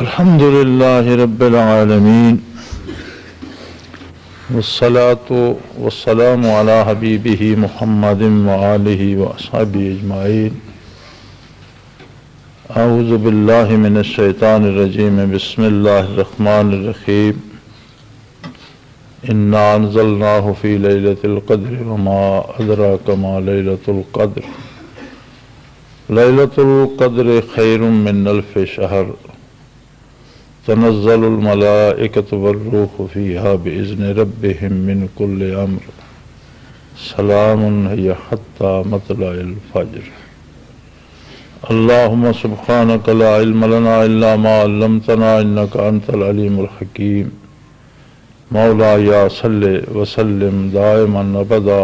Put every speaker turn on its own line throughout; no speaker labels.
الحمد لله رب العالمين والصلاة والسلام على حبيبه محمد وآله وأصحابه أجمعين. أعوذ بالله من الشيطان الرجيم. بسم الله الرحمن الرحيم. إنا أنزلناه في ليلة القدر وما أدراك ما ليلة القدر. ليلة القدر خير من ألف شهر. تنزل الملائكة والروح فيها بإذن ربهم من كل أمر. سلام هي حتى مطلع الفجر. اللهم سبحانك لا علم لنا إلا ما علمتنا إنك أنت العليم الحكيم. مولاي صل وسلم دائما أبدا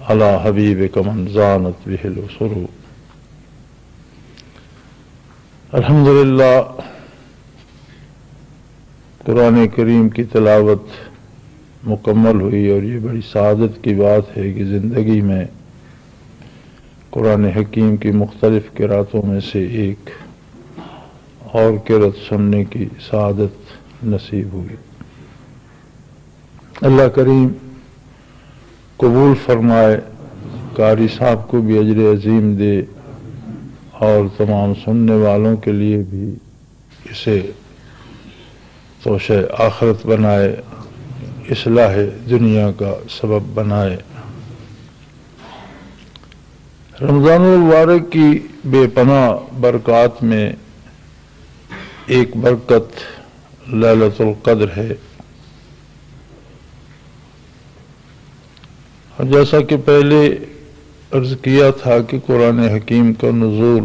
على حبيبك من زانت به البصر. الحمدللہ قرآن کریم کی تلاوت مکمل ہوئی اور یہ بڑی سعادت کی بات ہے کہ زندگی میں قرآن حکیم کی مختلف قراتوں میں سے ایک اور قرات سننے کی سعادت نصیب ہوئی. اللہ کریم قبول فرمائے، قاری صاحب کو بھی اجر عظیم دے اور تمام سننے والوں کے لیے بھی اسے توشہ آخرت بنائے، اصلاح دنیا کا سبب بنائے. رمضان المبارک کی بے پناہ برکات میں ایک برکت لیلۃ القدر ہے. اور جیسا کہ پہلے عرض کیا تھا کہ قرآن حکیم کا نزول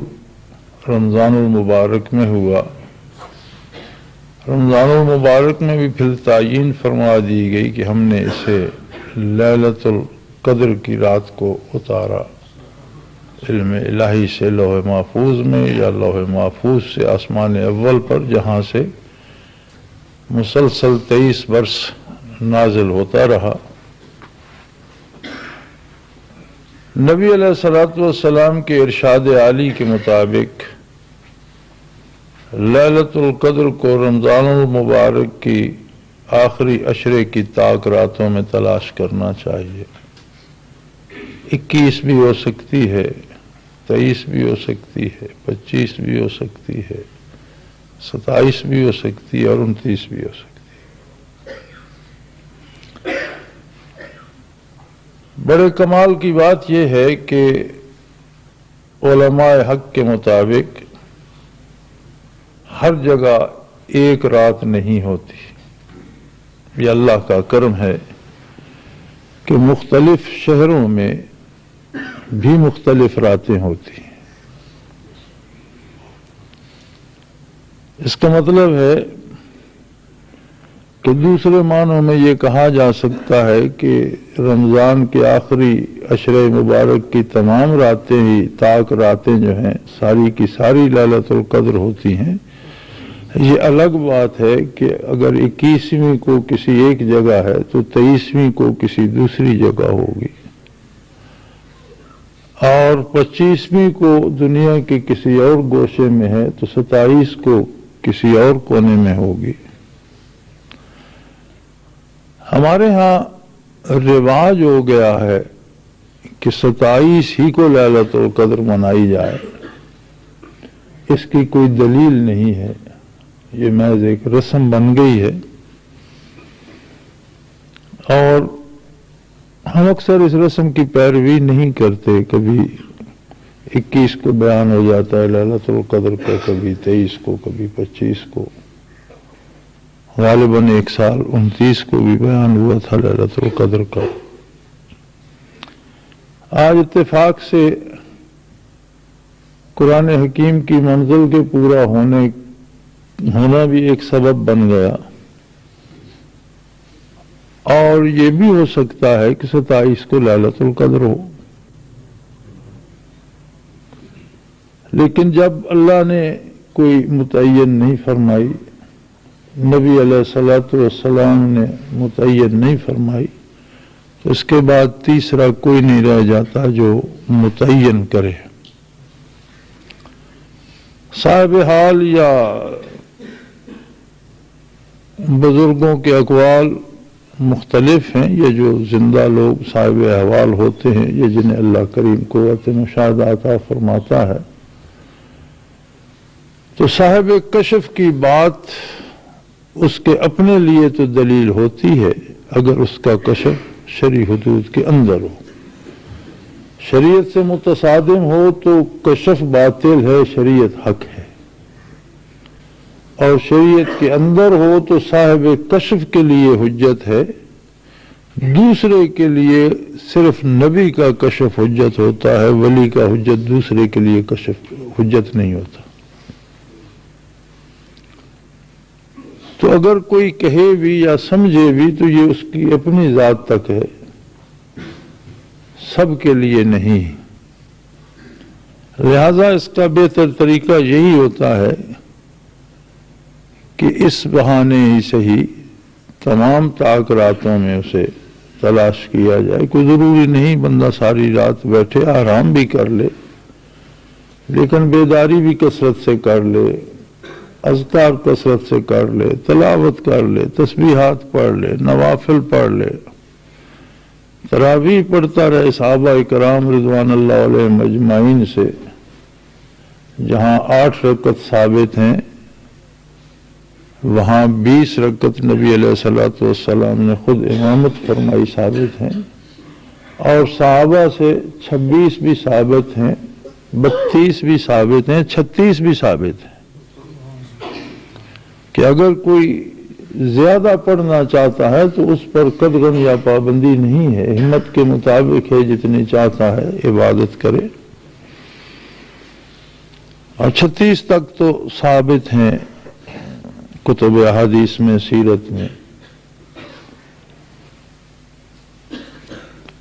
رمضان المبارک میں ہوا. رمضان المبارک میں بھی پھر تعیین فرما دی گئی کہ ہم نے اسے لیلۃ القدر کی رات کو اتارا. علم الہی سے لوح محفوظ میں یا لوح محفوظ سے آسمان اول پر، جہاں سے مسلسل 23 برس نازل ہوتا رہا. نبی علیہ الصلوۃ والسلام کے ارشاد عالی کے مطابق لیلۃ القدر کو رمضان المبارک کی آخری عشرے کی طاق راتوں میں تلاش کرنا چاہیے. 21 بھی ہو سکتی ہے، 23 بھی ہو سکتی ہے، 25 بھی ہو سکتی ہے، 27 بھی ہو سکتی ہے اور 29 بھی ہو سکتی ہے. بڑے کمال کی بات یہ ہے کہ علماء حق کے مطابق ہر جگہ ایک رات نہیں ہوتی. یہ اللہ کا کرم ہے کہ مختلف شہروں میں بھی مختلف راتیں ہوتی ہیں. اس کا مطلب ہے کہ دوسرے معنوں میں یہ کہا جا سکتا ہے کہ رمضان کے آخری عشرے مبارک کی تمام راتیں ہی طاق راتیں جو ہیں ساری کی ساری لیلۃ القدر ہوتی ہیں. یہ الگ بات ہے کہ اگر 21ویں کو کسی ایک جگہ ہے تو 23ویں کو کسی دوسری جگہ ہوگی، اور 25ویں کو دنیا کے کسی اور گوشے میں ہے تو 27 کو کسی اور کونے میں ہوگی. ہمارے ہاں رواج ہو گیا ہے کہ 27 ہی کو لیلۃ القدر منائی جائے. اس کی کوئی دلیل نہیں ہے، یہ محض ایک رسم بن گئی ہے. اور ہم اکثر اس رسم کی پیروی نہیں کرتے. کبھی 21 کو بیان ہو جاتا ہے لیلۃ القدر کا، کبھی 23 کو، کبھی 25 کو. غالباً ایک سال 29 کو بھی بیان ہوا تھا لیلۃ القدر کا. آج اتفاق سے قرآن حکیم کی منزل کے پورا ہونا بھی ایک سبب بن گیا، اور یہ بھی ہو سکتا ہے کہ 27 کو لیلۃ القدر ہو. لیکن جب اللہ نے کوئی متعین نہیں فرمائی، نبی علیہ الصلوۃ والسلام نے متعین نہیں فرمائی، تو اس کے بعد تیسرا کوئی نہیں رہ جاتا جو متعین کرے. صاحب حال یا بزرگوں کے اقوال مختلف ہیں، یہ جو زندہ لوگ صاحب احوال ہوتے ہیں، یہ جنہیں اللہ کریم قوت مشاہدہ عطا فرماتا ہے، تو صاحب کشف کی بات اس کے اپنے لیے تو دلیل ہوتی ہے اگر اس کا کشف شرعی حدود کے اندر ہو۔ شریعت سے متصادم ہو تو کشف باطل ہے، شریعت حق ہے، اور شریعت کے اندر ہو تو صاحب کشف کے لیے حجت ہے، دوسرے کے لیے صرف نبی کا کشف حجت ہوتا ہے، ولی کا حجت دوسرے کے لیے کشف حجت نہیں ہوتا۔ تو اگر کوئی کہے بھی یا سمجھے بھی تو یہ اس کی اپنی ذات تک ہے، سب کے لیے نہیں۔ لہذا اس کا بہتر طریقہ یہی ہوتا ہے کہ اس بہانے ہی صحیح تمام تاثراتوں میں اسے تلاش کیا جائے۔ کوئی ضروری نہیں بندہ ساری رات بیٹھے آرام بھی کر لے، لیکن بیداری بھی کثرت سے کر لے، اذکار کثرت سے کر لے، تلاوت کر لے، تسبیحات پڑھ لے، نوافل پڑھ لے، تراویح پڑھتا رہے۔ صحابہ کرام رضوان اللہ علیہم اجمعین سے جہاں 8 رکعت ثابت ہیں، وہاں 20 رکعت نبی علیہ الصلوۃ والسلام نے خود امامت فرمائی ثابت ہیں، اور صحابہ سے 26 بھی ثابت ہیں، 32 بھی ثابت ہیں، 36 بھی ثابت ہیں کہ اگر کوئی زیادہ پڑھنا چاہتا ہے تو اس پر قدغن یا پابندی نہیں ہے، ہمت کے مطابق ہے، جتنی چاہتا ہے عبادت کرے، اور 36 تک تو ثابت ہیں کتب احادیث میں، سیرت میں۔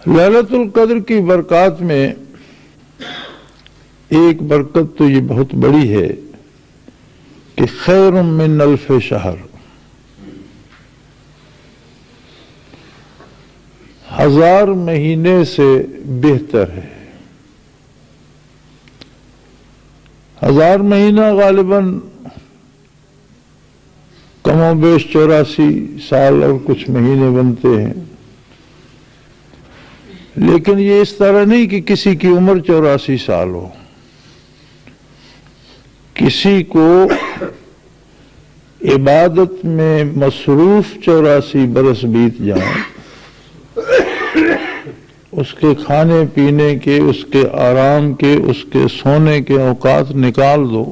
لیلۃ القدر کی برکات میں ایک برکت تو یہ بہت بڑی ہے کہ خیر من الف شہر، 1000 مہینے سے بہتر ہے۔ 1000 مہینہ غالباً کم و بیش 84 سال اور کچھ مہینے بنتے ہیں، لیکن یہ اس طرح نہیں کہ کسی کی عمر 84 سال ہو، کسی کو عبادت میں مصروف 84 برس بیت جائیں، اس کے کھانے پینے کے، اس کے آرام کے، اس کے سونے کے اوقات نکال دو،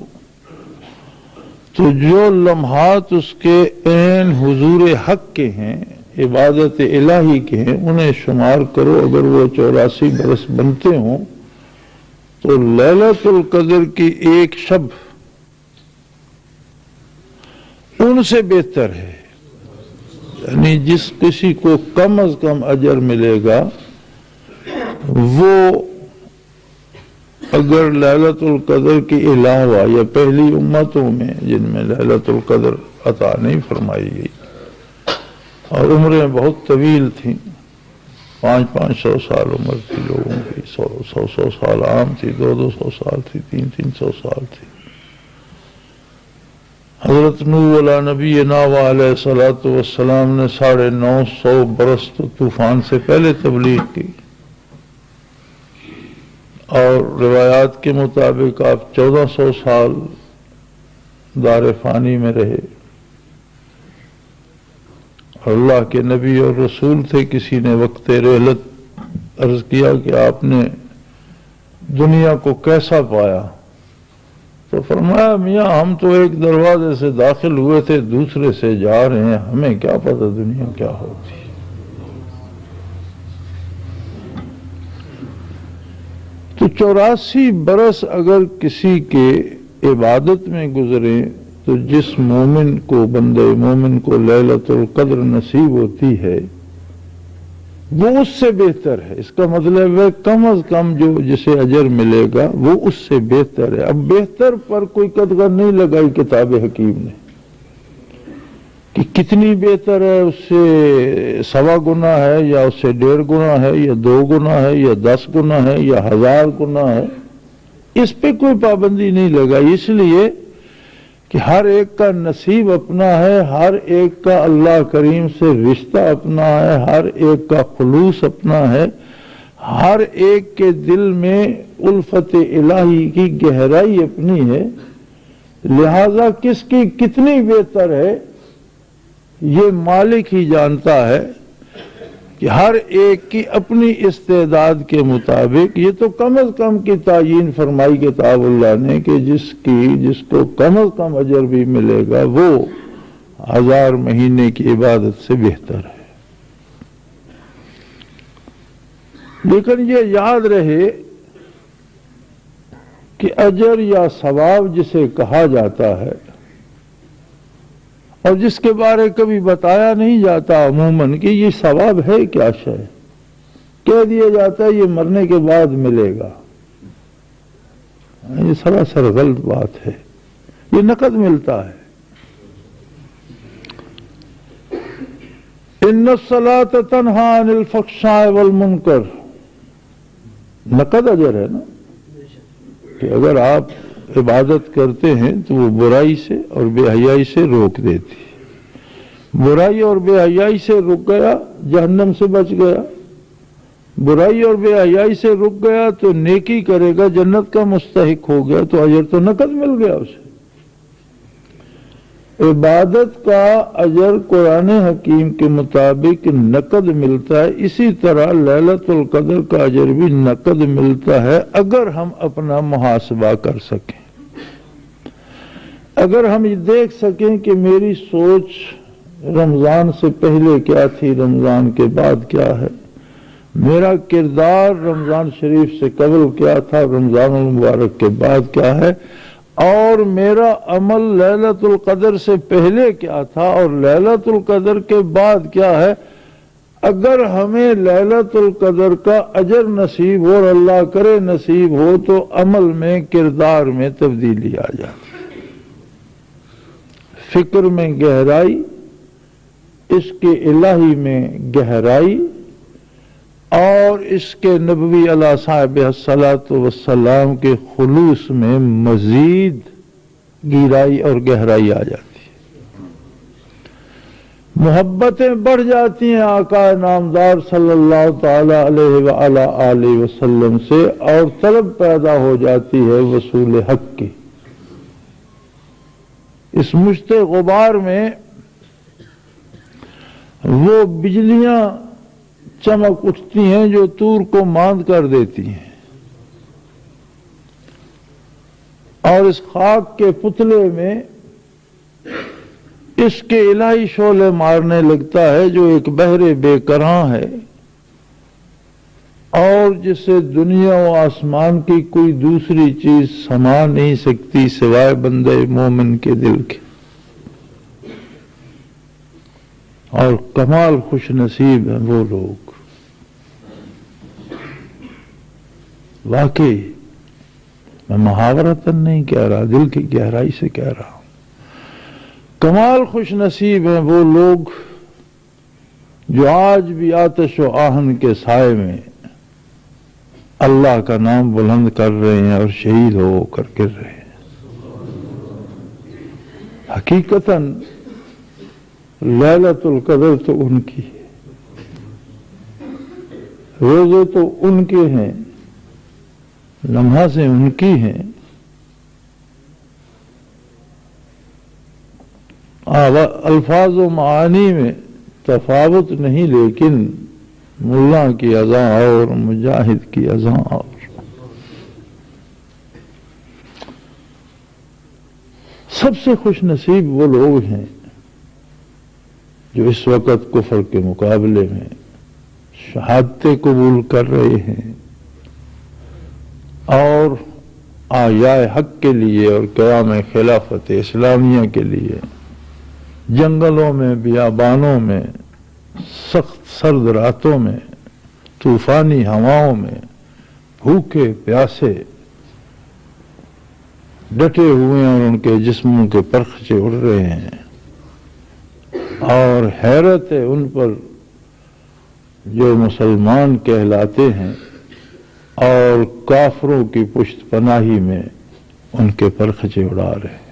تو جو لمحات اس کے عین حضور حق کے ہیں، عبادت الہی کے ہیں، انہیں شمار کرو۔ اگر وہ 84 برس بنتے ہوں تو لیلۃ القدر کی ایک شب ان سے بہتر ہے۔ یعنی جس کسی کو کم از کم اجر ملے گا، وہ اگر لیلۃ القدر کے علاوہ یا پہلی امتوں میں جن میں لیلۃ القدر عطا نہیں فرمائی گئی اور عمریں بہت طویل تھیں، 500 سال عمر تھی لوگوں کی، 100 سال عام تھی، 200 سال تھی، 300 سال تھی۔ حضرت نوح علیہ نبینا علیہ الصلوۃ والسلام نے 950 برس تو طوفان سے پہلے تبلیغ کی، اور روایات کے مطابق آپ 1400 سال دار فانی میں رہے۔ اللہ کے نبی اور رسول تھے۔ کسی نے وقت رحلت عرض کیا کہ آپ نے دنیا کو کیسا پایا؟ تو فرمایا میاں ہم تو ایک دروازے سے داخل ہوئے تھے، دوسرے سے جا رہے ہیں، ہمیں کیا پتہ دنیا کیا ہوتی۔ تو 84 برس اگر کسی کے عبادت میں گزرے تو جس مومن کو، بندے مومن کو لیلۃ القدر نصیب ہوتی ہے وہ اس سے بہتر ہے۔ اس کا مطلب ہے کم از کم جو جسے اجر ملے گا وہ اس سے بہتر ہے۔ اب بہتر پر کوئی قدغن نہیں لگائی کتاب حکیم نے کہ کتنی بہتر ہے، اس سے 1.25 گنا ہے یا اس سے 1.5 گنا ہے یا 2 گنا ہے یا 10 گنا ہے یا 1000 گنا ہے، اس پہ کوئی پابندی نہیں لگائی، اس لیے کہ ہر ایک کا نصیب اپنا ہے، ہر ایک کا اللہ کریم سے رشتہ اپنا ہے، ہر ایک کا خلوص اپنا ہے، ہر ایک کے دل میں الفت الہی کی گہرائی اپنی ہے، لہذا کس کی کتنی بہتر ہے یہ مالک ہی جانتا ہے کہ ہر ایک کی اپنی استعداد کے مطابق، یہ تو کم از کم کی تعیین فرمائی کتاب اللہ نے کہ جس کو کم از کم اجر بھی ملے گا وہ 1000 مہینے کی عبادت سے بہتر ہے۔ لیکن یہ یاد رہے کہ اجر یا ثواب جسے کہا جاتا ہے اور جس کے بارے کبھی بتایا نہیں جاتا عموماً کہ یہ ثواب ہے کیا شے، کہہ دیا جاتا ہے یہ مرنے کے بعد ملے گا، یہ سراسر غلط بات ہے، یہ نقد ملتا ہے۔ ان الصلاۃ تنہی عن الفحشاء والمنکر، نقد اجر ہے نا، کہ اگر آپ عبادت کرتے ہیں تو وہ برائی سے اور بے حیائی سے روک دیتی، برائی اور بے حیائی سے رک گیا جہنم سے بچ گیا، برائی اور بے حیائی سے رک گیا تو نیکی کرے گا جنت کا مستحق ہو گیا، تو اجر تو نقد مل گیا اسے۔ عبادت کا اجر قرآن حکیم کے مطابق نقد ملتا ہے، اسی طرح لیلۃ القدر کا اجر بھی نقد ملتا ہے اگر ہم اپنا محاسبہ کر سکیں، اگر ہم یہ دیکھ سکیں کہ میری سوچ رمضان سے پہلے کیا تھی، رمضان کے بعد کیا ہے، میرا کردار رمضان شریف سے قبل کیا تھا، رمضان المبارک کے بعد کیا ہے، اور میرا عمل لیلۃ القدر سے پہلے کیا تھا اور لیلۃ القدر کے بعد کیا ہے۔ اگر ہمیں لیلۃ القدر کا اجر نصیب ہو اور اللہ کرے نصیب ہو تو عمل میں، کردار میں تبدیلی آ جاتی، فکر میں گہرائی، عشق الہی میں گہرائی، اور اس کے نبوی علیہ صاحب الصلاۃ والسلام کے خلوص میں مزید گہرائی اور گہرائی آ جاتی ہے، محبتیں بڑھ جاتی ہیں آقا نامدار صلی اللہ تعالی علیہ وآلہ آلہ وسلم سے، اور طلب پیدا ہو جاتی ہے وصول حق کی۔ اس مشت غبار میں وہ بجلیاں چمک اٹھتی ہیں جو طور کو ماند کر دیتی ہیں، اور اس خاک کے پتلے میں اس کے الہی شعلے مارنے لگتا ہے جو ایک بحر بے کراں ہے، اور جسے دنیا و آسمان کی کوئی دوسری چیز سما نہیں سکتی سوائے بندے مومن کے دل کے۔ اور کمال خوش نصیب ہیں وہ لوگ، واقعی میں محاورتاً نہیں کہہ رہا، دل کی گہرائی سے کہہ رہا ہوں، کمال خوش نصیب ہیں وہ لوگ جو آج بھی آتش و آہن کے سائے میں اللہ کا نام بلند کر رہے ہیں اور شہید ہو کر گر رہے ہیں۔ حقیقتاً لیلۃ القدر تو ان کی ہے، روزے تو ان کے ہیں، نمازیں ان کی ہیں، الفاظ و معانی میں تفاوت نہیں، لیکن ملا کی اذان اور مجاہد کی اذان اور۔ سب سے خوش نصیب وہ لوگ ہیں جو اس وقت کفر کے مقابلے میں شہادتیں قبول کر رہے ہیں اور آیائے حق کے لیے اور قیام خلافت اسلامیہ کے لیے جنگلوں میں، بیابانوں میں، سخت سرد راتوں میں، طوفانی ہواؤں میں، بھوکے پیاسے ڈٹے ہوئے ہیں اور ان کے جسموں کے پرخچے اڑ رہے ہیں، اور حیرت ہے ان پر جو مسلمان کہلاتے ہیں اور کافروں کی پشت پناہی میں ان کے پرخچے اڑا رہے ہیں۔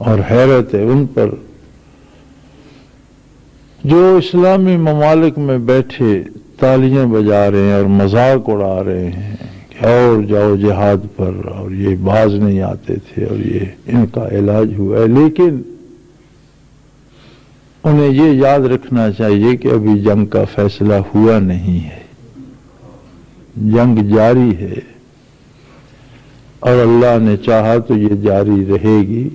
اور حیرت ہے ان پر جو اسلامی ممالک میں بیٹھے تالیاں بجا رہے ہیں اور مذاق اڑا رہے ہیں کہ اور جاؤ جہاد پر، اور یہ باز نہیں آتے تھے اور یہ ان کا علاج ہوا ہے، لیکن انہیں یہ یاد رکھنا چاہیے کہ ابھی جنگ کا فیصلہ ہوا نہیں ہے، جنگ جاری ہے اور اللہ نے چاہا تو یہ جاری رہے گی،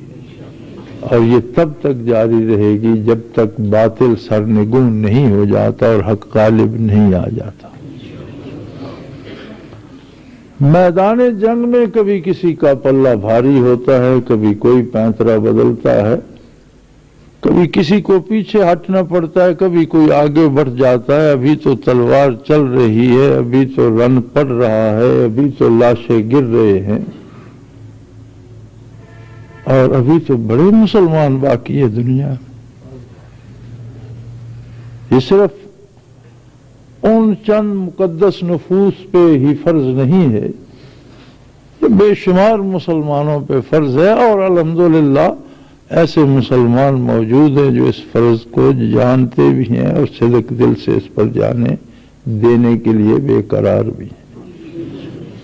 اور یہ تب تک جاری رہے گی جب تک باطل سرنگون نہیں ہو جاتا اور حق غالب نہیں آ جاتا۔ میدان جنگ میں کبھی کسی کا پلہ بھاری ہوتا ہے، کبھی کوئی پینترا بدلتا ہے، کبھی کسی کو پیچھے ہٹنا پڑتا ہے، کبھی کوئی آگے بڑھ جاتا ہے۔ ابھی تو تلوار چل رہی ہے، ابھی تو رن پڑ رہا ہے، ابھی تو لاشیں گر رہے ہیں، اور ابھی تو بڑے مسلمان باقی ہے دنیا میں۔ یہ صرف ان چند مقدس نفوس پہ ہی فرض نہیں ہے، یہ بے شمار مسلمانوں پہ فرض ہے، اور الحمدللہ ایسے مسلمان موجود ہیں جو اس فرض کو جانتے بھی ہیں اور صدق دل سے اس پر جانے دینے کے لیے بے قرار بھی ہیں۔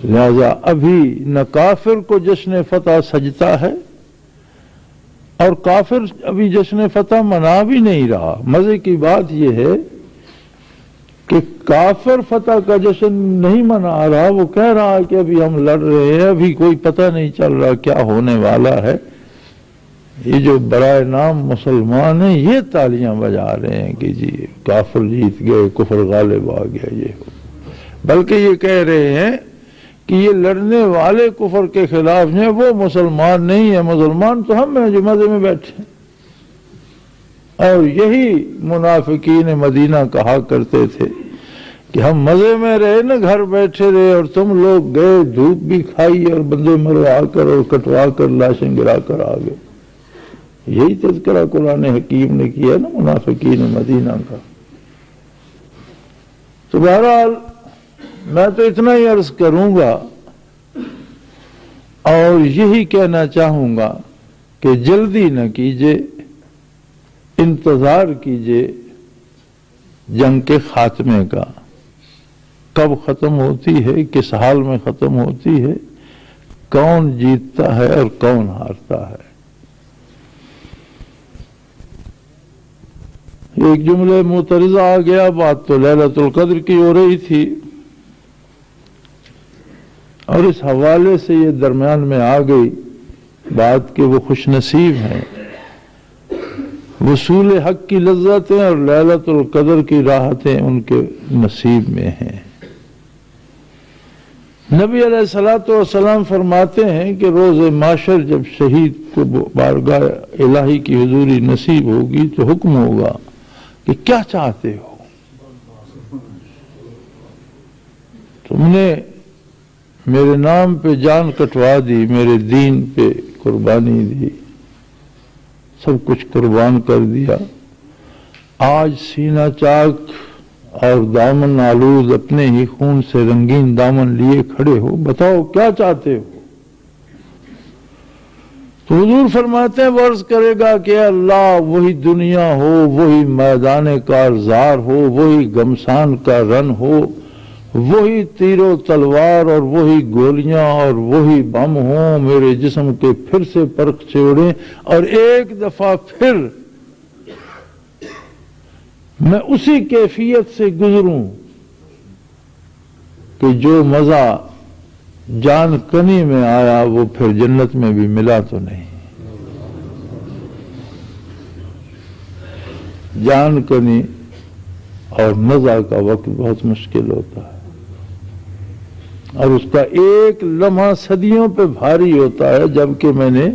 لہذا ابھی نہ کافر کو جشن فتح سجتا ہے، اور کافر ابھی جشن فتح منا بھی نہیں رہا۔ مزے کی بات یہ ہے کہ کافر فتح کا جشن نہیں منا رہا، وہ کہہ رہا ہے کہ ابھی ہم لڑ رہے ہیں، ابھی کوئی پتہ نہیں چل رہا کیا ہونے والا ہے۔ یہ جو برائے نام مسلمان ہیں یہ تالیاں بجا رہے ہیں کہ جی کافر جیت گئے، کفر غالب آ گیا، یہ ہو، بلکہ یہ کہہ رہے ہیں کہ یہ لڑنے والے کفر کے خلاف ہیں، وہ مسلمان نہیں ہیں، مسلمان تو ہم ہیں جو مزے میں بیٹھے ہیں۔ اور یہی منافقین مدینہ کہا کرتے تھے کہ ہم مزے میں رہے نا، گھر بیٹھے رہے، اور تم لوگ گئے دھوپ بھی کھائی اور بندے مروا کر اور کٹوا کر لاشیں گرا کر آ گئے۔ یہی تذکرہ قرآن حکیم نے کیا نا منافقین مدینہ کا۔ تو بہرحال میں تو اتنا ہی عرض کروں گا اور یہی کہنا چاہوں گا کہ جلدی نہ کیجیے، انتظار کیجیے جنگ کے خاتمے کا، کب ختم ہوتی ہے، کس حال میں ختم ہوتی ہے، کون جیتتا ہے اور کون ہارتا ہے۔ ایک جملے معترضہ آ گیا، بات تو لیلۃ القدر کی ہو رہی تھی، اور اس حوالے سے یہ درمیان میں آ گئی بات کہ وہ خوش نصیب ہیں، وصول حق کی لذتیں اور لیلۃ القدر کی راحتیں ان کے نصیب میں ہیں۔ نبی علیہ الصلوۃ والسلام فرماتے ہیں کہ روز محشر جب شہید کو بارگاہ الہی کی حضوری نصیب ہوگی تو حکم ہوگا کہ کیا چاہتے ہو؟ تم نے میرے نام پہ جان کٹوا دی، میرے دین پہ قربانی دی، سب کچھ قربان کر دیا، آج سینہ چاک اور دامن آلود اپنے ہی خون سے رنگین دامن لیے کھڑے ہو، بتاؤ کیا چاہتے ہو؟ تو حضور فرماتے ہیں وہ عرض کرے گا کہ اللہ وہی دنیا ہو، وہی میدان کارزار ہو، وہی گمسان کا رن ہو، وہی تیر و تلوار اور وہی گولیاں اور وہی بم ہوں، میرے جسم کے پھر سے پرخچے اڑیں اور ایک دفعہ پھر میں اسی کیفیت سے گزروں کہ جو مزہ جان کنی میں آیا وہ پھر جنت میں بھی ملا تو نہیں۔ جان کنی اور مزہ کا وقت بہت مشکل ہوتا ہے، اور اس کا ایک لمحہ صدیوں پہ بھاری ہوتا ہے۔ جبکہ میں نے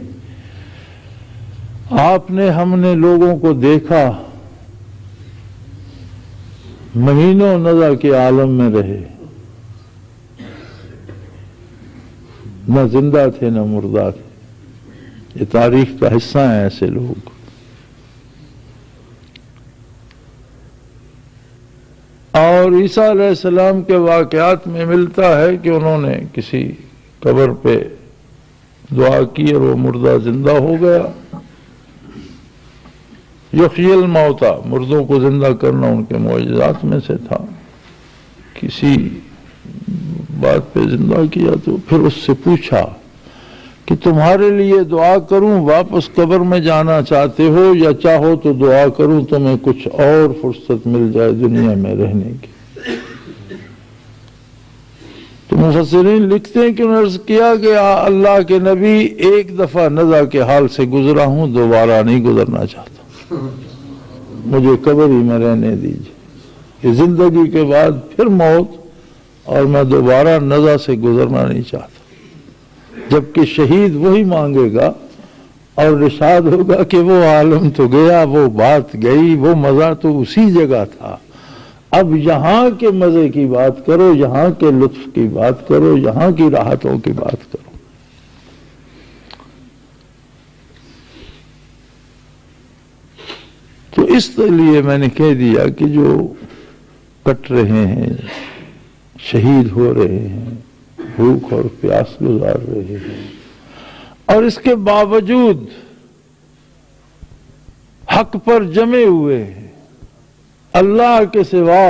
ہم نے لوگوں کو دیکھا مہینوں نزع کے عالم میں رہے، نہ زندہ تھے نہ مردہ تھے، یہ تاریخ کا حصہ ہیں ایسے لوگ۔ اور عیسیٰ علیہ السلام کے واقعات میں ملتا ہے کہ انہوں نے کسی قبر پہ دعا کی اور وہ مردہ زندہ ہو گیا، یحیی الموتى، مردوں کو زندہ کرنا ان کے معجزات میں سے تھا. کسی بات پہ زندہ کیا تو پھر اس سے پوچھا کہ تمہارے لیے دعا کروں واپس قبر میں جانا چاہتے ہو، یا چاہو تو دعا کروں تمہیں کچھ اور فرصت مل جائے دنیا میں رہنے کی. تو مفسرین لکھتے ہیں کہ انہوں نے عرض کیا کہ اللہ کے نبی ایک دفعہ نزع کے حال سے گزرا ہوں، دوبارہ نہیں گزرنا چاہتا، مجھے قبر ہی میں رہنے دیجیے. کہ زندگی کے بعد پھر موت، اور میں دوبارہ نزع سے گزرنا نہیں چاہتا. جبکہ شہید وہی مانگے گا اور ارشاد ہوگا کہ وہ عالم تو گیا، وہ بات گئی، وہ مزہ تو اسی جگہ تھا، اب یہاں کے مزے کی بات کرو، یہاں کے لطف کی بات کرو، یہاں کی راحتوں کی بات کرو. تو اس لیے میں نے کہہ دیا کہ جو کٹ رہے ہیں، شہید ہو رہے ہیں، بھوک اور پیاس گزار رہے ہیں، اور اس کے باوجود حق پر جمے ہوئے ہیں، اللہ کے سوا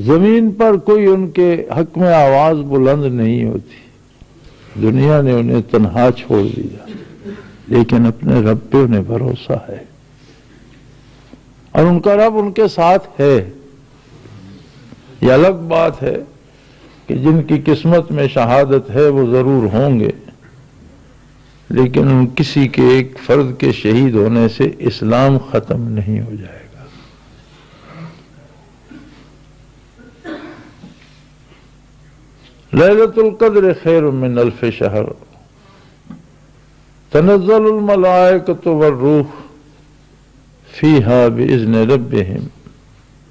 زمین پر کوئی ان کے حق میں آواز بلند نہیں ہوتی. دنیا نے انہیں تنہا چھوڑ دیا، لیکن اپنے رب پہ انہیں بھروسہ ہے، اور ان کا رب ان کے ساتھ ہے. یہ الگ بات ہے کہ جن کی قسمت میں شہادت ہے وہ ضرور ہوں گے، لیکن ان کسی کے ایک فرد کے شہید ہونے سے اسلام ختم نہیں ہو جائے گا. لیلۃ القدر خیر من الف شہر، تنزل الملائکۃ والروح فیہا باذن ربہم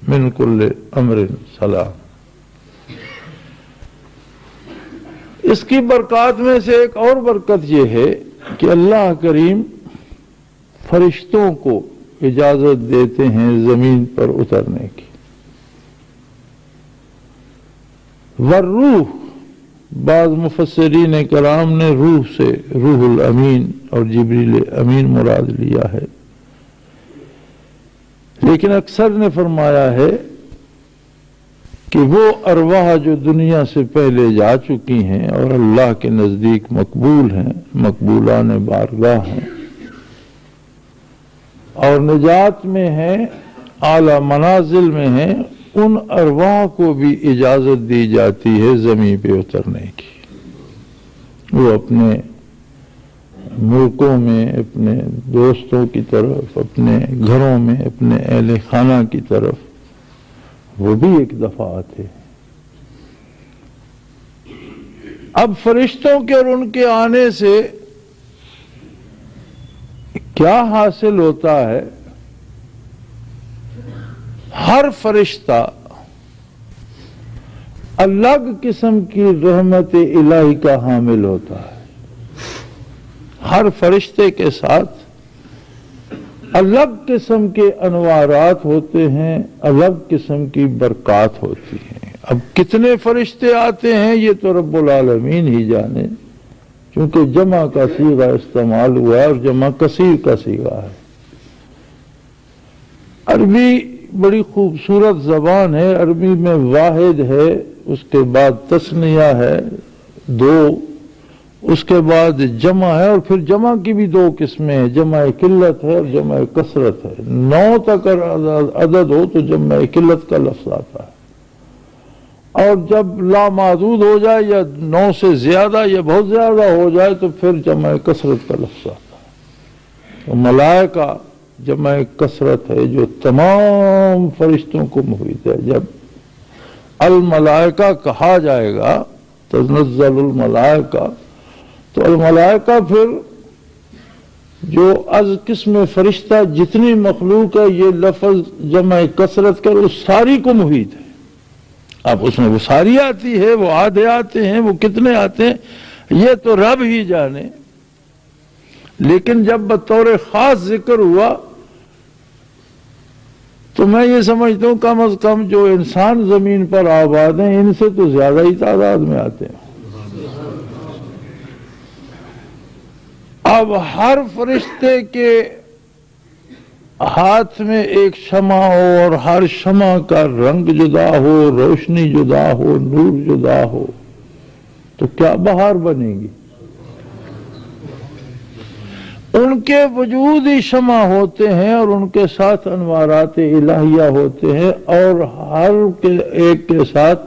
من کل امر سلام. اس کی برکات میں سے ایک اور برکت یہ ہے کہ اللہ کریم فرشتوں کو اجازت دیتے ہیں زمین پر اترنے کی. والروح، بعض مفسرین کرام نے روح سے روح الامین اور جبریل امین مراد لیا ہے، لیکن اکثر نے فرمایا ہے کہ وہ ارواح جو دنیا سے پہلے جا چکی ہیں اور اللہ کے نزدیک مقبول ہیں، مقبولان بارگاہ ہیں، اور نجات میں ہیں، اعلی منازل میں ہیں، ان ارواح کو بھی اجازت دی جاتی ہے زمین پہ اترنے کی. وہ اپنے ملکوں میں، اپنے دوستوں کی طرف، اپنے گھروں میں، اپنے اہل خانہ کی طرف وہ بھی ایک دفعہ آتے ہیں. اب فرشتوں کے اور ان کے آنے سے کیا حاصل ہوتا ہے؟ ہر فرشتہ الگ قسم کی رحمت الہی کا حامل ہوتا ہے. ہر فرشتے کے ساتھ الگ قسم کے انوارات ہوتے ہیں، الگ قسم کی برکات ہوتی ہیں. اب کتنے فرشتے آتے ہیں یہ تو رب العالمین ہی جانے، چونکہ جمع کا صیغہ استعمال ہوا ہے اور جمع کثیر کا صیغہ ہے. عربی بڑی خوبصورت زبان ہے. عربی میں واحد ہے، اس کے بعد تثنیہ ہے 2، اس کے بعد جمع ہے، اور پھر جمع کی بھی 2 قسمیں ہیں، جمع قلت ہے اور جمع کثرت ہے. 9 تک عدد ہو تو جمع قلت کا لفظ آتا ہے، اور جب لامحدود ہو جائے یا 9 سے زیادہ یا بہت زیادہ ہو جائے تو پھر جمع کثرت کا لفظ آتا ہے. تو ملائکہ جمع کثرت ہے جو تمام فرشتوں کو محیط ہے. جب الملائکہ کہا جائے گا، تنزل الملائکہ، تو الملائکہ پھر جو از قسم فرشتہ جتنی مخلوق ہے، یہ لفظ جمع کثرت کر اس ساری کو محیط ہے. اب اس میں وہ ساری آتی ہے، وہ آدھے آتے ہیں، وہ کتنے آتے ہیں یہ تو رب ہی جانے. لیکن جب بطور خاص ذکر ہوا تو میں یہ سمجھتا ہوں کم از کم جو انسان زمین پر آباد ہیں ان سے تو زیادہ ہی تعداد میں آتے ہیں. اب ہر فرشتے کے ہاتھ میں ایک شمع ہو اور ہر شمع کا رنگ جدا ہو، روشنی جدا ہو، نور جدا ہو، تو کیا بہار بنے گی؟ ان کے وجود ہی شمع ہوتے ہیں اور ان کے ساتھ انوارات الہیہ ہوتے ہیں، اور ہر ایک کے ساتھ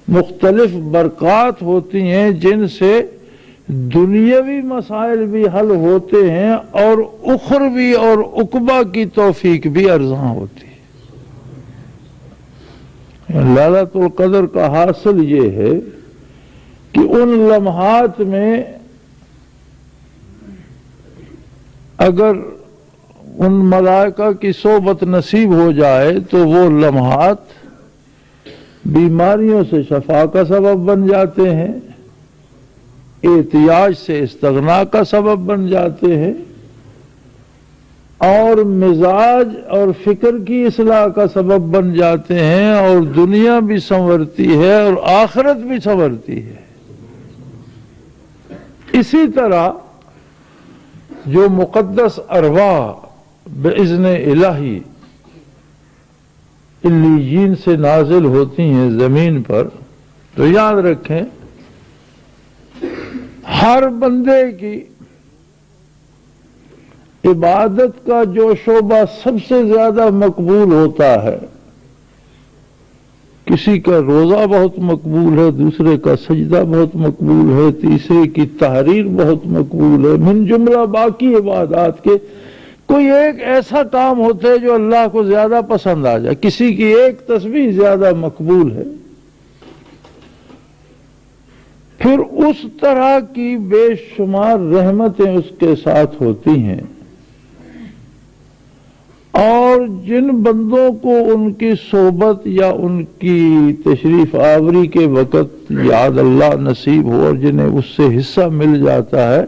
مختلف برکات ہوتی ہیں جن سے دنیاوی مسائل بھی حل ہوتے ہیں اور اخروی اور عقبہ کی توفیق بھی ارزاں ہوتی ہے۔ ليلۃ القدر کا حاصل یہ ہے کہ ان لمحات میں اگر ان ملائکہ کی صحبت نصیب ہو جائے تو وہ لمحات بیماریوں سے شفا کا سبب بن جاتے ہیں، احتیاج سے استغنا کا سبب بن جاتے ہیں، اور مزاج اور فکر کی اصلاح کا سبب بن جاتے ہیں، اور دنیا بھی سنورتی ہے اور آخرت بھی سنورتی ہے۔ اسی طرح جو مقدس ارواح باذن الہی علیین سے نازل ہوتی ہیں زمین پر، تو یاد رکھیں ہر بندے کی عبادت کا جو شعبہ سب سے زیادہ مقبول ہوتا ہے، کسی کا روزہ بہت مقبول ہے، دوسرے کا سجدہ بہت مقبول ہے، تیسرے کی تحریر بہت مقبول ہے، من جملہ باقی عبادات کے کوئی ایک ایسا کام ہوتا ہے جو اللہ کو زیادہ پسند آ جائے، کسی کی ایک تسبیح زیادہ مقبول ہے، پھر اس طرح کی بے شمار رحمتیں اس کے ساتھ ہوتی ہیں، اور جن بندوں کو ان کی صحبت یا ان کی تشریف آوری کے وقت یاد اللہ نصیب ہو اور جنہیں اس سے حصہ مل جاتا ہے،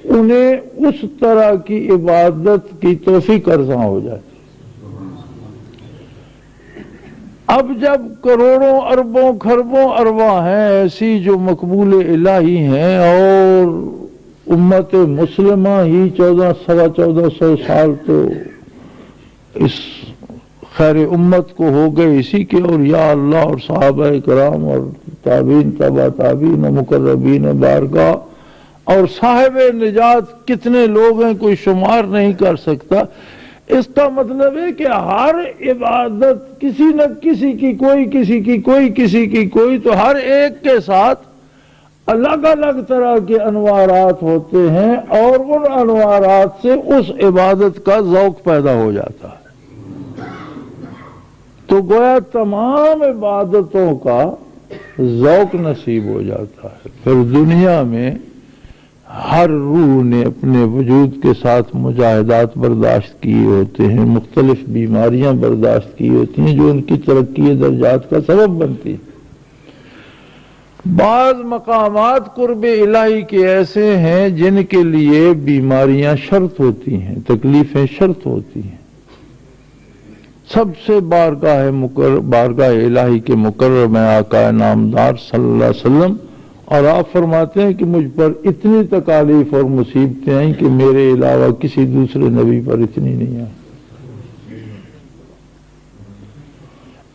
انہیں اس طرح کی عبادت کی توفیق ارزاں ہو جاتی۔ اب جب کروڑوں اربوں خربوں ارواح ہیں ایسی جو مقبول الہی ہیں، اور امت مسلمہ ہی 1400 سال تو اس خیر امت کو ہو گئے اسی کے، اور یا اللہ اور صحابہ کرام اور تابعین تبع تابعین و مقربین بارگاہ اور صاحب نجات کتنے لوگ ہیں کوئی شمار نہیں کر سکتا۔ اس کا مطلب ہے کہ ہر عبادت کسی نہ کسی کی کوئی، کسی کی کوئی، کسی کی کوئی، تو ہر ایک کے ساتھ الگ الگ طرح کے انوارات ہوتے ہیں، اور ان انوارات سے اس عبادت کا ذوق پیدا ہو جاتا ہے۔ تو گویا تمام عبادتوں کا ذوق نصیب ہو جاتا ہے۔ پھر دنیا میں ہر روح نے اپنے وجود کے ساتھ مجاہدات برداشت کیے ہوتے ہیں، مختلف بیماریاں برداشت کی ہوتی ہیں جو ان کی ترقی درجات کا سبب بنتی ہیں۔ بعض مقامات قرب الہی کے ایسے ہیں جن کے لیے بیماریاں شرط ہوتی ہیں، تکلیفیں شرط ہوتی ہیں۔ سب سے بارگاہ الہی کے مقرب میں آقا نامدار صلی اللہ علیہ وسلم، اور آپ فرماتے ہیں کہ مجھ پر اتنی تکالیف اور مصیبتیں آئیں کہ میرے علاوہ کسی دوسرے نبی پر اتنی نہیں آئی۔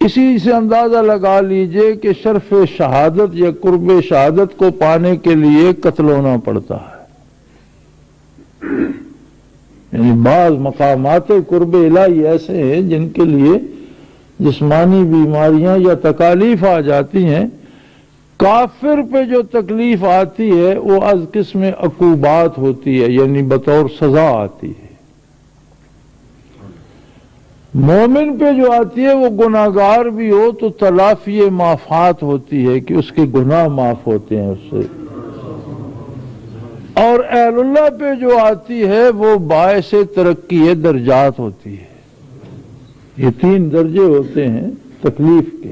اسی سے اندازہ لگا لیجئے کہ شرف شہادت یا قرب شہادت کو پانے کے لیے قتل ہونا پڑتا ہے۔ یعنی بعض مقامات قرب الہی ایسے ہیں جن کے لیے جسمانی بیماریاں یا تکالیف آ جاتی ہیں۔ کافر پہ جو تکلیف آتی ہے وہ از قسم عقوبات ہوتی ہے، یعنی بطور سزا آتی ہے۔ مومن پہ جو آتی ہے وہ گناہگار بھی ہو تو تلافی معافات ہوتی ہے کہ اس کے گناہ معاف ہوتے ہیں اس سے، اور اہل اللہ پہ جو آتی ہے وہ باعث ترقی درجات ہوتی ہے۔ یہ 3 درجے ہوتے ہیں تکلیف کے۔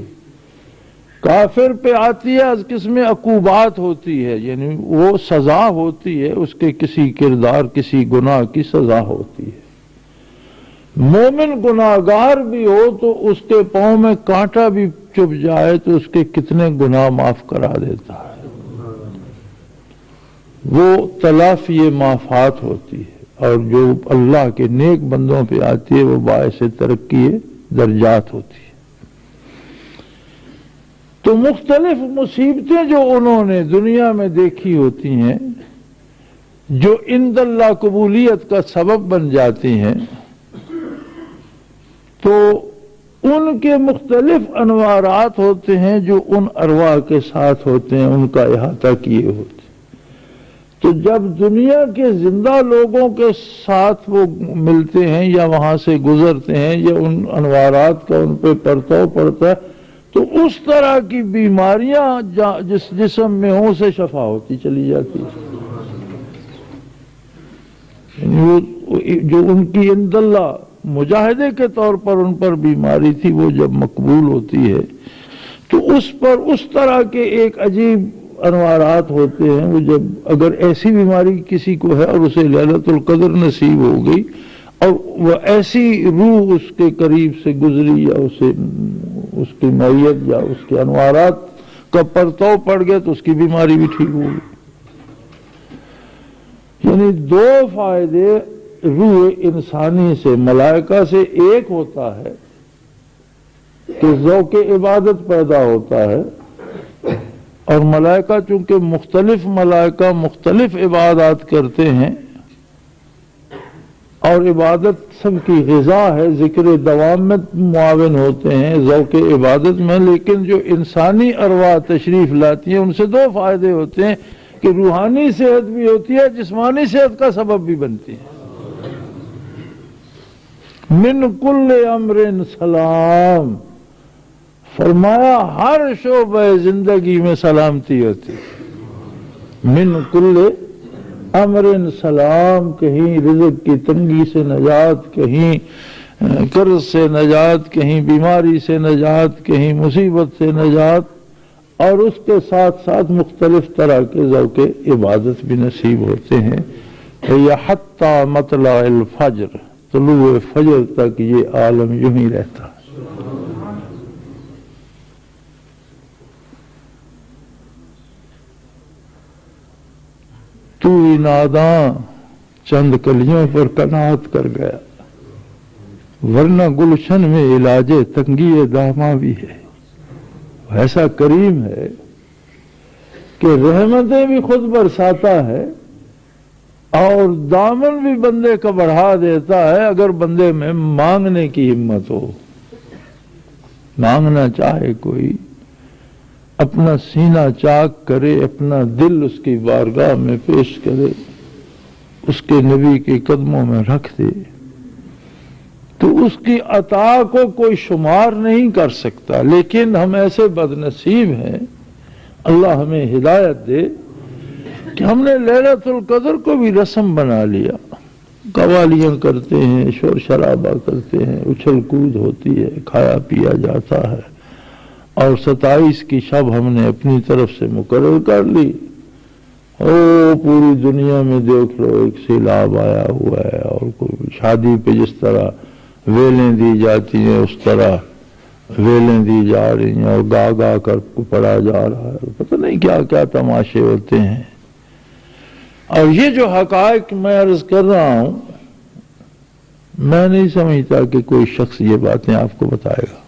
کافر پہ آتی ہے از قسم عقوبات ہوتی ہے، یعنی وہ سزا ہوتی ہے، اس کے کسی کردار کسی گناہ کی سزا ہوتی ہے۔ مومن گناہگار بھی ہو تو اس کے پاؤں میں کانٹا بھی چبھ جائے تو اس کے کتنے گناہ معاف کرا دیتا ہے۔ وہ تلافی معافات ہوتی ہے۔ اور جو اللہ کے نیک بندوں پہ آتی ہے وہ باعث ترقی درجات ہوتی ہے۔ تو مختلف مصیبتیں جو انہوں نے دنیا میں دیکھی ہوتی ہیں، جو عند اللہ قبولیت کا سبب بن جاتی ہیں، تو ان کے مختلف انوارات ہوتے ہیں جو ان ارواح کے ساتھ ہوتے ہیں، ان کا احاطہ کیے ہوتے ہیں۔ تو جب دنیا کے زندہ لوگوں کے ساتھ وہ ملتے ہیں یا وہاں سے گزرتے ہیں یا ان انوارات کا ان پہ پرتو پڑتا ہے، تو اس طرح کی بیماریاں جس جسم میں ہوں سے شفا ہوتی چلی جاتی ہے۔ وہ جو ان کی عند اللہ مجاہدے کے طور پر ان پر بیماری تھی، وہ جب مقبول ہوتی ہے تو اس پر اس طرح کے ایک عجیب انوارات ہوتے ہیں۔ وہ جب اگر ایسی بیماری کسی کو ہے اور اسے لیلۃ القدر نصیب ہو گئی اور وہ ایسی روح اس کے قریب سے گزری یا اس کی میت یا اس کے انوارات کا پرتو پڑ گیا تو اس کی بیماری بھی ٹھیک ہو گئی۔ یعنی دو فائدے روح انسانی سے ملائکہ سے، ایک ہوتا ہے کہ ذوق عبادت پیدا ہوتا ہے، اور ملائکہ چونکہ مختلف ملائکہ مختلف عبادات کرتے ہیں اور عبادت سب کی غذا ہے، ذکر دوام میں معاون ہوتے ہیں ذوق عبادت میں، لیکن جو انسانی ارواح تشریف لاتی ہیں ان سے دو فائدے ہوتے ہیں کہ روحانی صحت بھی ہوتی ہے، جسمانی صحت کا سبب بھی بنتی ہے۔ من کل امر سلام، فرمایا ہر شعبہ زندگی میں سلامتی ہوتی ہے۔ من کل امر سلام، کہیں رزق کی تنگی سے نجات، کہیں قرض سے نجات، کہیں بیماری سے نجات، کہیں مصیبت سے نجات، اور اس کے ساتھ ساتھ مختلف طرح کے ذوق عبادت بھی نصیب ہوتے ہیں۔ یا حتی مطلع الفجر، طلوع فجر تک یہ عالم یوں ہی رہتا ہے۔ تو ہی ناداں چند کلیوں پر قناعت کر گیا، ورنہ گلشن میں علاج تنگی داماں بھی ہے۔ ایسا کریم ہے کہ رحمتیں بھی خود برساتا ہے اور دامن بھی بندے کا بڑھا دیتا ہے، اگر بندے میں مانگنے کی ہمت ہو، مانگنا چاہے کوئی، اپنا سینہ چاک کرے، اپنا دل اس کی بارگاہ میں پیش کرے، اس کے نبی کے قدموں میں رکھ دے، تو اس کی عطا کو کوئی شمار نہیں کر سکتا۔ لیکن ہم ایسے بد نصیب ہیں، اللہ ہمیں ہدایت دے، کہ ہم نے لیلۃ القدر کو بھی رسم بنا لیا، قوالیاں کرتے ہیں، شور شرابہ کرتے ہیں، اچھل کود ہوتی ہے، کھایا پیا جاتا ہے، اور 27 کی شب ہم نے اپنی طرف سے مقرر کر لی۔ پوری دنیا میں دیکھ لو ایک سیلاب آیا ہوا ہے، اور کوئی شادی پہ جس طرح ویلیں دی جاتی ہیں اس طرح ویلیں دی جا رہی ہیں، اور گا گا کر پڑھا جا رہا ہے، پتہ نہیں کیا کیا تماشے ہوتے ہیں۔ اور یہ جو حقائق میں عرض کر رہا ہوں، میں نہیں سمجھتا کہ کوئی شخص یہ باتیں آپ کو بتائے گا،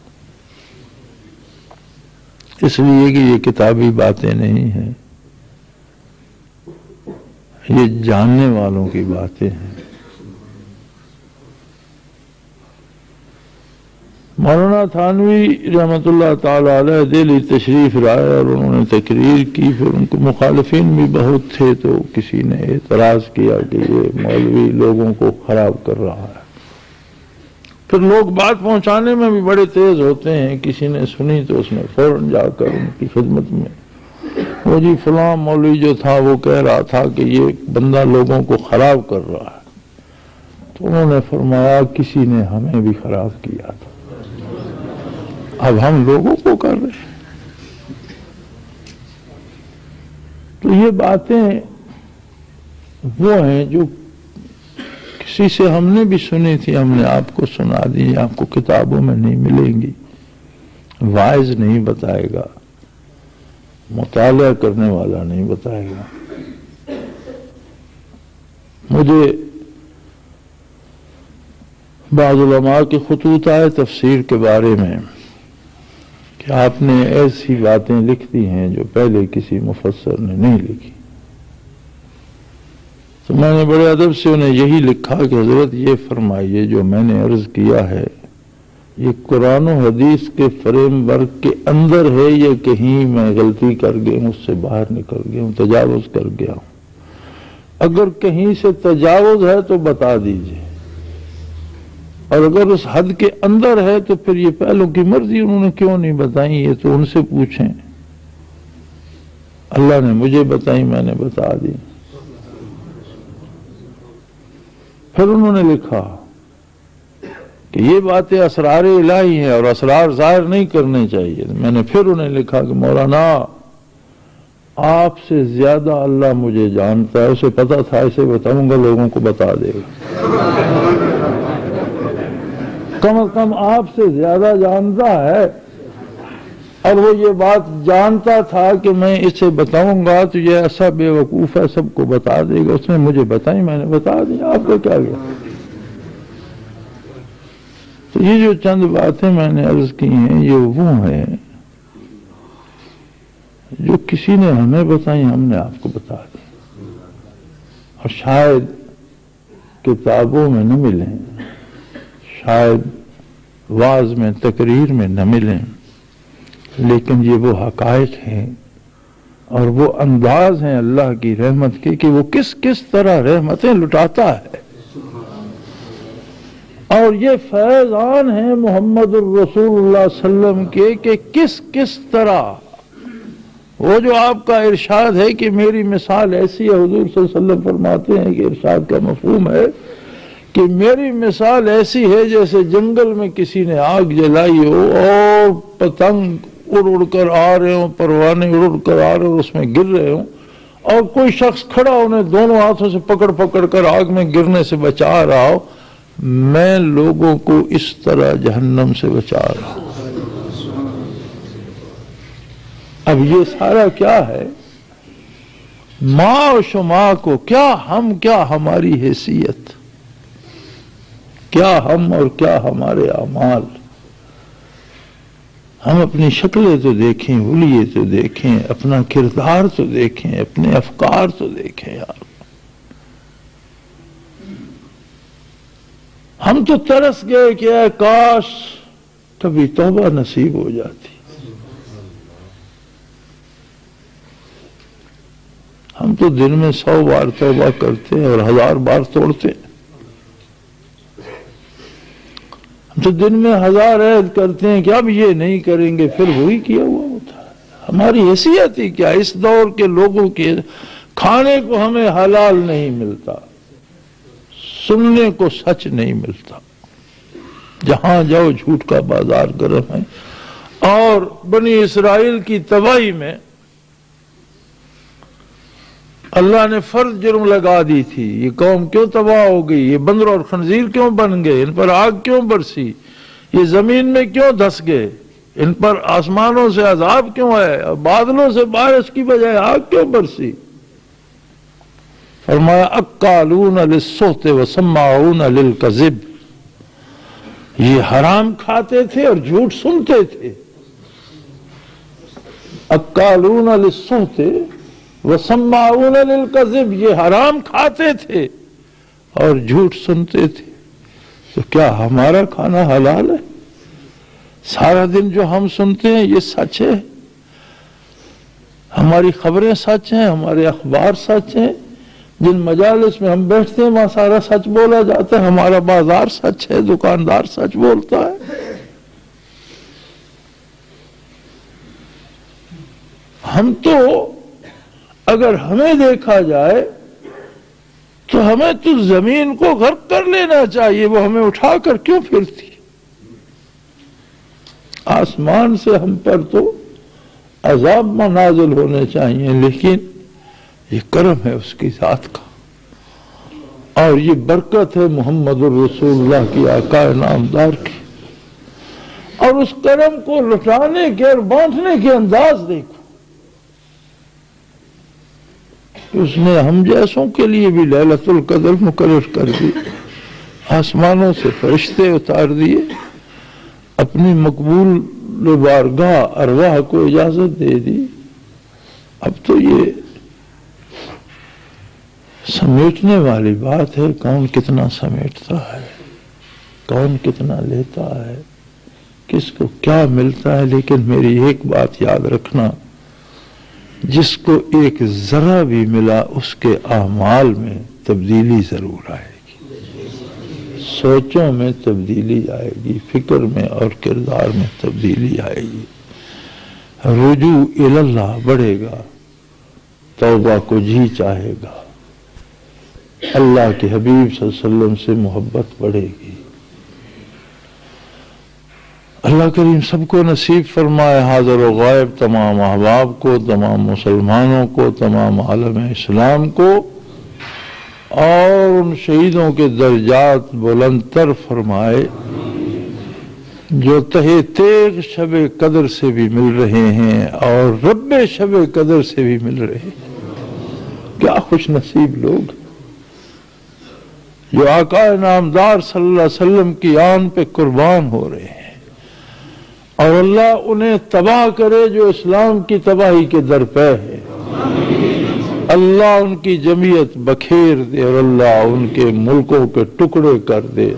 اس لیے کہ یہ کتابی باتیں نہیں ہیں، یہ جاننے والوں کی باتیں ہیں۔ مولانا تھانوی رحمت اللہ تعالی علیہ دہلی تشریف لائے اور انہوں نے تقریر کی، پھر ان کو مخالفین بھی بہت تھے، تو کسی نے اعتراض کیا کہ یہ مولوی لوگوں کو خراب کر رہا ہے۔ پھر لوگ بات پہنچانے میں بھی بڑے تیز ہوتے ہیں، کسی نے سنی تو اس نے فوراً جا کر ان کی خدمت میں، وہ جی فلاں مولوی جو تھا وہ کہہ رہا تھا کہ یہ بندہ لوگوں کو خراب کر رہا ہے، تو انہوں نے فرمایا کسی نے ہمیں بھی خراب کیا تھا، اب ہم لوگوں کو کر رہے ہیں۔ تو یہ باتیں وہ ہیں جو کسی سے ہم نے بھی سنی تھی، ہم نے آپ کو سنا دی، آپ کو کتابوں میں نہیں ملیں گی، واعظ نہیں بتائے گا، مطالعہ کرنے والا نہیں بتائے گا۔ مجھے بعض علماء کے خطوط آئے تفسیر کے بارے میں کہ آپ نے ایسی باتیں لکھ دی ہیں جو پہلے کسی مفسر نے نہیں لکھی، تو میں نے بڑے ادب سے انہیں یہی لکھا کہ حضرت یہ فرمائیے جو میں نے عرض کیا ہے یہ قرآن و حدیث کے فریم ورک کے اندر ہے یا کہیں میں غلطی کر گیا ہوں، اس سے باہر نکل گیا ہوں، تجاوز کر گیا ہوں؟ اگر کہیں سے تجاوز ہے تو بتا دیجئے، اور اگر اس حد کے اندر ہے تو پھر یہ پہلوں کی مرضی انہوں نے کیوں نہیں بتائی، یہ تو ان سے پوچھیں۔ اللہ نے مجھے بتائی، میں نے بتا دی۔ پھر انہوں نے لکھا کہ یہ باتیں اسرار الہی ہیں اور اسرار ظاہر نہیں کرنے چاہیے۔ میں نے پھر انہیں لکھا کہ مولانا آپ سے زیادہ اللہ مجھے جانتا ہے، اسے پتا تھا اسے بتاؤں گا لوگوں کو بتا دے گا، کم از کم آپ سے زیادہ جانتا ہے، اور وہ یہ بات جانتا تھا کہ میں اسے بتاؤں گا تو یہ ایسا بے وقوف ہے سب کو بتا دے گا، اس نے مجھے بتائی، میں نے بتا دی، آپ کو کیا گیا؟ تو یہ جو چند باتیں میں نے عرض کی ہیں یہ وہ ہیں جو کسی نے ہمیں بتائی، ہم نے آپ کو بتا دی، اور شاید کتابوں میں نہ ملیں، شاید واعظ میں تقریر میں نہ ملیں، لیکن یہ وہ حقائق ہیں اور وہ انداز ہیں اللہ کی رحمت کے کہ وہ کس کس طرح رحمتیں لٹاتا ہے، اور یہ فیضان ہیں محمد الرسول اللہ صلی اللہ علیہ وسلم کے کہ کس کس طرح وہ جو آپ کا ارشاد ہے کہ میری مثال ایسی ہے، حضور صلی اللہ علیہ وسلم فرماتے ہیں کہ ارشاد کا مفہوم ہے کہ میری مثال ایسی ہے جیسے جنگل میں کسی نے آگ جلائی ہو اور پتنگ اڑ اڑ کر آ رہے ہوں، پروانے اڑ اڑ کر آ رہے ہوں، اس میں گر رہے ہوں، اور کوئی شخص کھڑا انہیں دونوں ہاتھوں سے پکڑ پکڑ کر آگ میں گرنے سے بچا رہا ہو، میں لوگوں کو اس طرح جہنم سے بچا رہا ہوں۔ اب یہ سارا کیا ہے؟ ماں و شما کو کیا ہم، کیا ہماری حیثیت، کیا ہم اور کیا ہمارے اعمال، ہم اپنی شکلیں تو دیکھیں، حلیے تو دیکھیں، اپنا کردار تو دیکھیں، اپنے افکار تو دیکھیں یار۔ ہم تو ترس گئے کہ اے کاش کبھی توبہ نصیب ہو جاتی، ہم تو دن میں 100 بار توبہ کرتے ہیں اور 1000 بار توڑتے ہیں، ہم تو دن میں 1000 عہد کرتے ہیں کہ اب یہ نہیں کریں گے، پھر وہی کیا ہوا ہوتا ہے۔ ہماری حیثیت ہی کیا؟ اس دور کے لوگوں کے کھانے کو ہمیں حلال نہیں ملتا، سننے کو سچ نہیں ملتا، جہاں جاؤ جھوٹ کا بازار گرم ہے، اور بنی اسرائیل کی تباہی میں اللہ نے فرض جرم لگا دی تھی، یہ قوم کیوں تباہ ہو گئی، یہ بندر اور خنزیر کیوں بن گئے، ان پر آگ کیوں برسی، یہ زمین میں کیوں دھس گئے، ان پر آسمانوں سے عذاب کیوں ہے اور بادلوں سے بارش کی بجائے آگ کیوں برسی؟ فرمایا اکالون للسحت وسماعون للکذب، یہ حرام کھاتے تھے اور جھوٹ سنتے تھے۔ اکالون للسحت وسماعون للکذب، یہ حرام کھاتے تھے اور جھوٹ سنتے تھے۔ تو کیا ہمارا کھانا حلال ہے؟ سارا دن جو ہم سنتے ہیں یہ سچ ہے؟ ہماری خبریں سچ ہیں، ہمارے اخبار سچ ہیں، جن مجالس میں ہم بیٹھتے ہیں وہاں سارا سچ بولا جاتا ہے، ہمارا بازار سچ ہے، دکاندار سچ بولتا ہے۔ ہم تو اگر ہمیں دیکھا جائے تو ہمیں تو زمین کو غرق کر لینا چاہیے، وہ ہمیں اٹھا کر کیوں پھرتی؟ آسمان سے ہم پر تو عذاب نازل ہونے چاہیے، لیکن یہ کرم ہے اس کی ذات کا، اور یہ برکت ہے محمد الرسول اللہ کی، آقا نامدار کی، اور اس کرم کو لٹانے کے اور بانٹنے کے انداز دیکھو۔ اس نے ہم جیسوں کے لیے بھی لیلۃ القدر مقرر کر دی، آسمانوں سے فرشتے اتار دیے، اپنی مقبول بارگاہ ارواح کو اجازت دے دی۔ اب تو یہ سمیٹنے والی بات ہے، کون کتنا سمیٹتا ہے، کون کتنا لیتا ہے، کس کو کیا ملتا ہے۔ لیکن میری ایک بات یاد رکھنا، جس کو ایک ذرہ بھی ملا اس کے اعمال میں تبدیلی ضرور آئے گی، سوچوں میں تبدیلی آئے گی، فکر میں اور کردار میں تبدیلی آئے گی، رجوع اللہ بڑھے گا، توبہ کو جی چاہے گا، اللہ کے حبیب صلی اللہ علیہ وسلم سے محبت بڑھے گی۔ اللہ کریم سب کو نصیب فرمائے، حاضر و غائب تمام احباب کو، تمام مسلمانوں کو، تمام عالم اسلام کو، اور ان شہیدوں کے درجات بلند تر فرمائے جو تہے تیغ شب قدر سے بھی مل رہے ہیں اور رب شب قدر سے بھی مل رہے ہیں۔ کیا خوش نصیب لوگ جو آقا نامدار صلی اللہ علیہ وسلم کی آن پہ قربان ہو رہے ہیں، اور اللہ انہیں تباہ کرے جو اسلام کی تباہی کے درپے ہے، اللہ ان کی جمعیت بکھیر دے اور اللہ ان کے ملکوں کے ٹکڑے کر دے۔